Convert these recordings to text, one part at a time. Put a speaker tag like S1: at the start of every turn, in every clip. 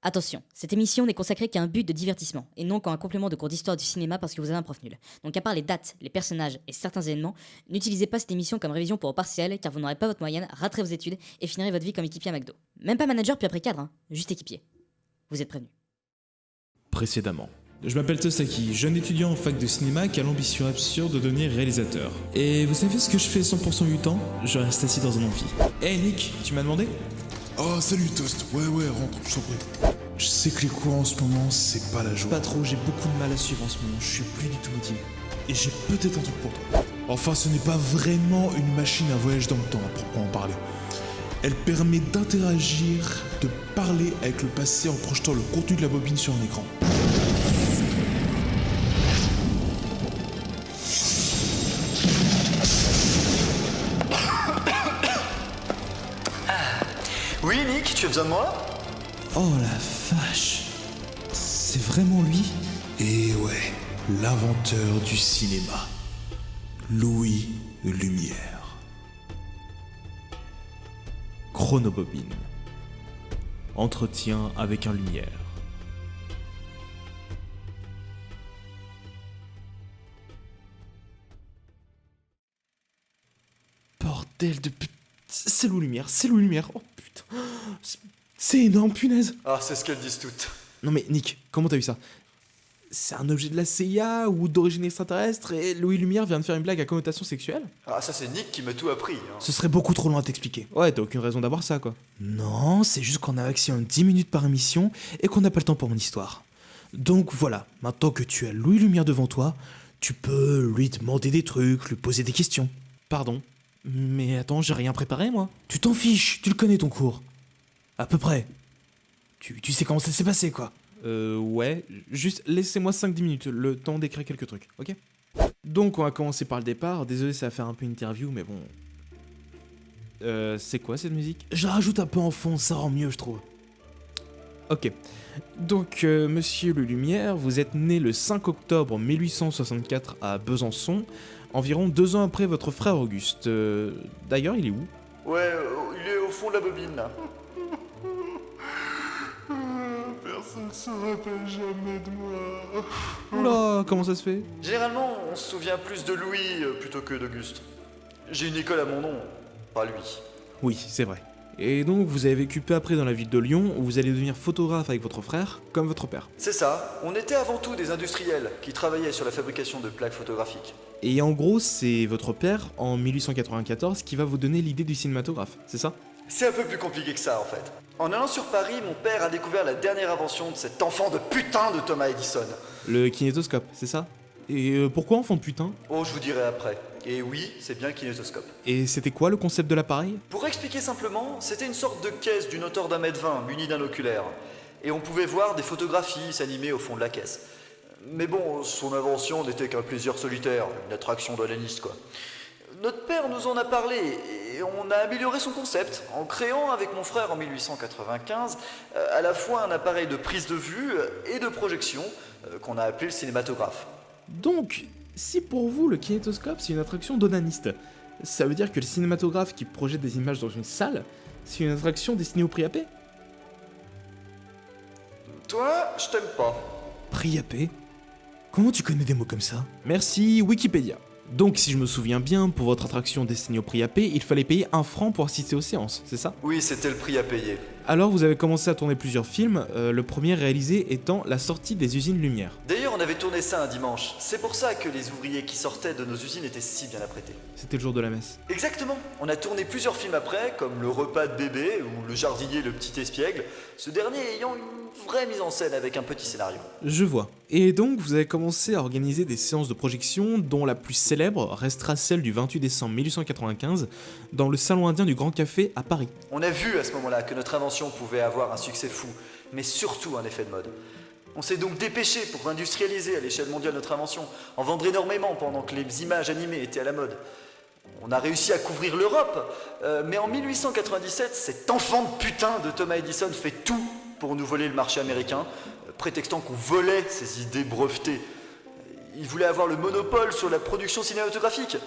S1: Attention, cette émission n'est consacrée qu'à un but de divertissement, et non qu'à un complément de cours d'histoire du cinéma parce que vous avez un prof nul. Donc à part les dates, les personnages et certains événements, n'utilisez pas cette émission comme révision pour vos partiels, car vous n'aurez pas votre moyenne, raterez vos études et finirez votre vie comme équipier à McDo. Même pas manager puis après cadre, hein, juste équipier. Vous êtes prévenus.
S2: Précédemment. Je m'appelle Tosaki, jeune étudiant en fac de cinéma qui a l'ambition absurde de devenir réalisateur. Et vous savez ce que je fais 100% du temps? Je reste assis dans un amphi. Hey Nick, tu m'as demandé?
S3: Oh salut Toast, ouais rentre, je t'en prie. Je sais que les cours en ce moment c'est pas la joie.
S2: Pas trop, j'ai beaucoup de mal à suivre en ce moment, je suis plus du tout motivé. Et j'ai peut-être un truc pour toi.
S3: Enfin ce n'est pas vraiment une machine à voyage dans le temps à proprement parler. Elle permet d'interagir, de parler avec le passé en projetant le contenu de la bobine sur un écran.
S4: Oui, Nick, tu as besoin de moi?
S2: Oh la vache. C'est vraiment lui?
S3: Et ouais, l'inventeur du cinéma. Louis Lumière.
S2: Chronobobine. Entretien avec un lumière. Bordel de pute. C'est Louis Lumière, c'est Louis Lumière. Oh putain. C'est énorme, punaise.
S4: Ah, c'est ce qu'elles disent toutes.
S2: Non mais Nick, comment t'as vu ça? C'est un objet de la CIA ou d'origine extraterrestre et Louis Lumière vient de faire une blague à connotation sexuelle?
S4: Ah, ça c'est Nick qui m'a tout appris. Hein.
S2: Ce serait beaucoup trop long à t'expliquer. Ouais, t'as aucune raison d'avoir ça, quoi. Non, c'est juste qu'on a maximum 10 minutes par émission et qu'on n'a pas le temps pour mon histoire. Donc voilà, maintenant que tu as Louis Lumière devant toi, tu peux lui demander des trucs, lui poser des questions. Pardon, mais attends, j'ai rien préparé, moi. Tu t'en fiches, tu le connais ton cours. À peu près. Tu sais comment ça s'est passé, quoi. Ouais, juste laissez-moi 5-10 minutes, le temps d'écrire quelques trucs, ok? Donc on va commencer par le départ, désolé ça va faire un peu interview, mais bon... c'est quoi cette musique? Je la rajoute un peu en fond, ça rend mieux je trouve. Ok, donc monsieur Le Lumière, vous êtes né le 5 octobre 1864 à Besançon, environ 2 ans après votre frère Auguste. D'ailleurs il est où?
S4: Ouais, il est au fond de la bobine là.
S3: Personne ne se rappelle jamais de moi.
S2: Oula, comment ça se fait?
S4: Généralement, on se souvient plus de Louis plutôt que d'Auguste. J'ai une école à mon nom, pas lui.
S2: Oui, c'est vrai. Et donc vous avez vécu peu après dans la ville de Lyon, où vous allez devenir photographe avec votre frère, comme votre père.
S4: C'est ça, on était avant tout des industriels qui travaillaient sur la fabrication de plaques photographiques.
S2: Et en gros, c'est votre père, en 1894, qui va vous donner l'idée du cinématographe, c'est ça?
S4: C'est un peu plus compliqué que ça en fait. En allant sur Paris, mon père a découvert la dernière invention de cet enfant de putain de Thomas Edison.
S2: Le kinétoscope, c'est ça? Et pourquoi enfant de putain?
S4: Oh, je vous dirai après. Et oui, c'est bien le kinétoscope.
S2: Et c'était quoi le concept de l'appareil?
S4: Pour expliquer simplement, c'était une sorte de caisse d'une hauteur d'1,20 m munie d'un oculaire. Et on pouvait voir des photographies s'animer au fond de la caisse. Mais bon, son invention n'était qu'un plaisir solitaire, une attraction d'onaniste quoi. Notre père nous en a parlé et on a amélioré son concept en créant avec mon frère en 1895 à la fois un appareil de prise de vue et de projection qu'on a appelé le cinématographe.
S2: Donc, si pour vous le kinétoscope c'est une attraction d'onaniste, ça veut dire que le cinématographe qui projette des images dans une salle, c'est une attraction destinée au priapé?
S4: Toi, je t'aime pas.
S2: Priapé? Comment tu connais des mots comme ça? Merci Wikipédia. Donc si je me souviens bien, pour votre attraction destinée au priapé, il fallait payer 1 franc pour assister aux séances, c'est ça?
S4: Oui, c'était le prix à payer.
S2: Alors vous avez commencé à tourner plusieurs films, le premier réalisé étant La sortie des usines Lumière.
S4: D'ailleurs, on avait tourné ça un dimanche. C'est pour ça que les ouvriers qui sortaient de nos usines étaient si bien apprêtés.
S2: C'était le jour de la messe.
S4: Exactement. On a tourné plusieurs films après, comme Le repas de bébé ou Le jardinier le petit espiègle, ce dernier ayant une vraie mise en scène avec un petit scénario.
S2: Je vois. Et donc vous avez commencé à organiser des séances de projection dont la plus célèbre restera celle du 28 décembre 1895 dans le salon indien du Grand Café à Paris.
S4: On a vu à ce moment-là que notre invention pouvait avoir un succès fou, mais surtout un effet de mode. On s'est donc dépêché pour industrialiser à l'échelle mondiale notre invention, en vendre énormément pendant que les images animées étaient à la mode. On a réussi à couvrir l'Europe, mais en 1897, cet enfant de putain de Thomas Edison fait tout pour nous voler le marché américain, prétextant qu'on volait ses idées brevetées. Il voulait avoir le monopole sur la production cinématographique,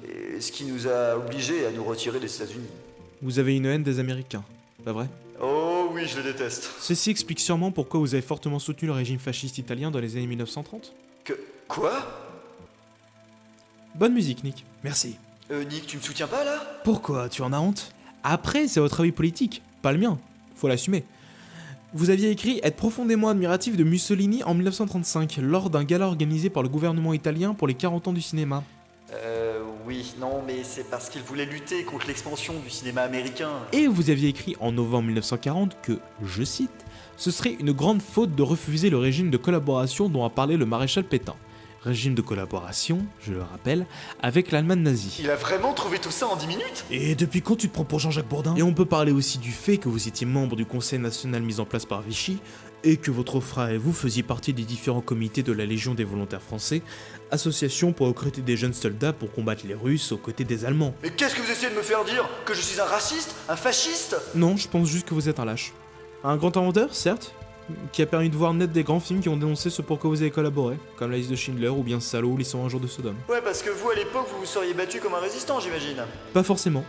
S4: et ce qui nous a obligés à nous retirer des États-Unis.
S2: Vous avez une haine des Américains, pas vrai?
S4: Oh oui, je le déteste.
S2: Ceci explique sûrement pourquoi vous avez fortement soutenu le régime fasciste italien dans les années 1930.
S4: Quoi?
S2: Bonne musique, Nick. Merci.
S4: Nick, tu me soutiens pas là?
S2: Pourquoi? Tu en as honte? Après, c'est votre avis politique, pas le mien. Faut l'assumer. Vous aviez écrit être profondément admiratif de Mussolini en 1935, lors d'un gala organisé par le gouvernement italien pour les 40 ans du cinéma.
S4: Oui, non, mais c'est parce qu'il voulait lutter contre l'expansion du cinéma américain.
S2: Et vous aviez écrit en novembre 1940 que, je cite, ce serait une grande faute de refuser le régime de collaboration dont a parlé le maréchal Pétain. Régime de collaboration, je le rappelle, avec l'Allemagne nazie.
S4: Il a vraiment trouvé tout ça en 10 minutes?
S2: Et depuis quand tu te prends pour Jean-Jacques Bourdin? Et on peut parler aussi du fait que vous étiez membre du Conseil national mis en place par Vichy, et que votre frère et vous faisiez partie des différents comités de la Légion des volontaires français, association pour recruter des jeunes soldats pour combattre les Russes aux côtés des Allemands.
S4: Mais qu'est-ce que vous essayez de me faire dire? Que je suis un raciste? Un fasciste?
S2: Non, je pense juste que vous êtes un lâche. Un grand inventeur, certes, qui a permis de voir net des grands films qui ont dénoncé ce pour quoi vous avez collaboré, comme La liste de Schindler ou bien Salaud ou Les 101 jours de Sodome.
S4: Ouais, parce que vous, à l'époque, vous vous seriez battu comme un résistant, j'imagine.
S2: Pas forcément,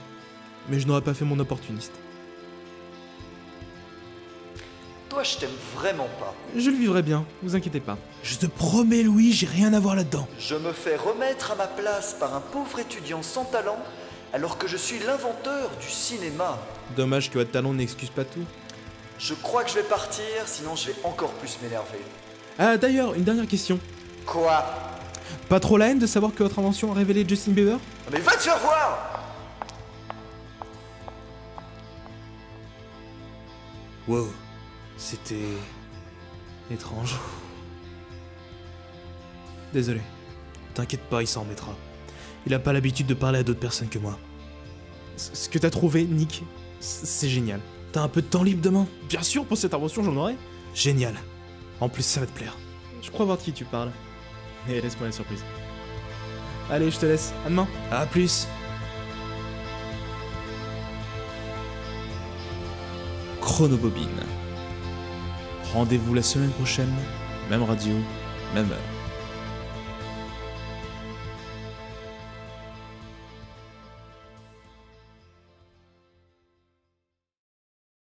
S2: mais je n'aurais pas fait mon opportuniste.
S4: Toi, je t'aime vraiment pas.
S2: Je le vivrai bien, vous inquiétez pas. Je te promets, Louis, j'ai rien à voir là-dedans.
S4: Je me fais remettre à ma place par un pauvre étudiant sans talent, alors que je suis l'inventeur du cinéma.
S2: Dommage que votre talent n'excuse pas tout.
S4: Je crois que je vais partir, sinon je vais encore plus m'énerver.
S2: Ah, d'ailleurs, une dernière question.
S4: Quoi?
S2: Pas trop la haine de savoir que votre invention a révélé Justin Bieber?
S4: Mais va te faire voir!
S2: Wow, c'était... étrange. Désolé. T'inquiète pas, il s'en remettra. Il a pas l'habitude de parler à d'autres personnes que moi. Ce que t'as trouvé, Nick, c'est génial. T'as un peu de temps libre demain? Bien sûr, pour cette invention, j'en aurai. Génial. En plus, ça va te plaire. Je crois voir de qui tu parles. Et laisse-moi la surprise. Allez, je te laisse. À demain. À plus. Chronobobine. Rendez-vous la semaine prochaine, même radio, même heure.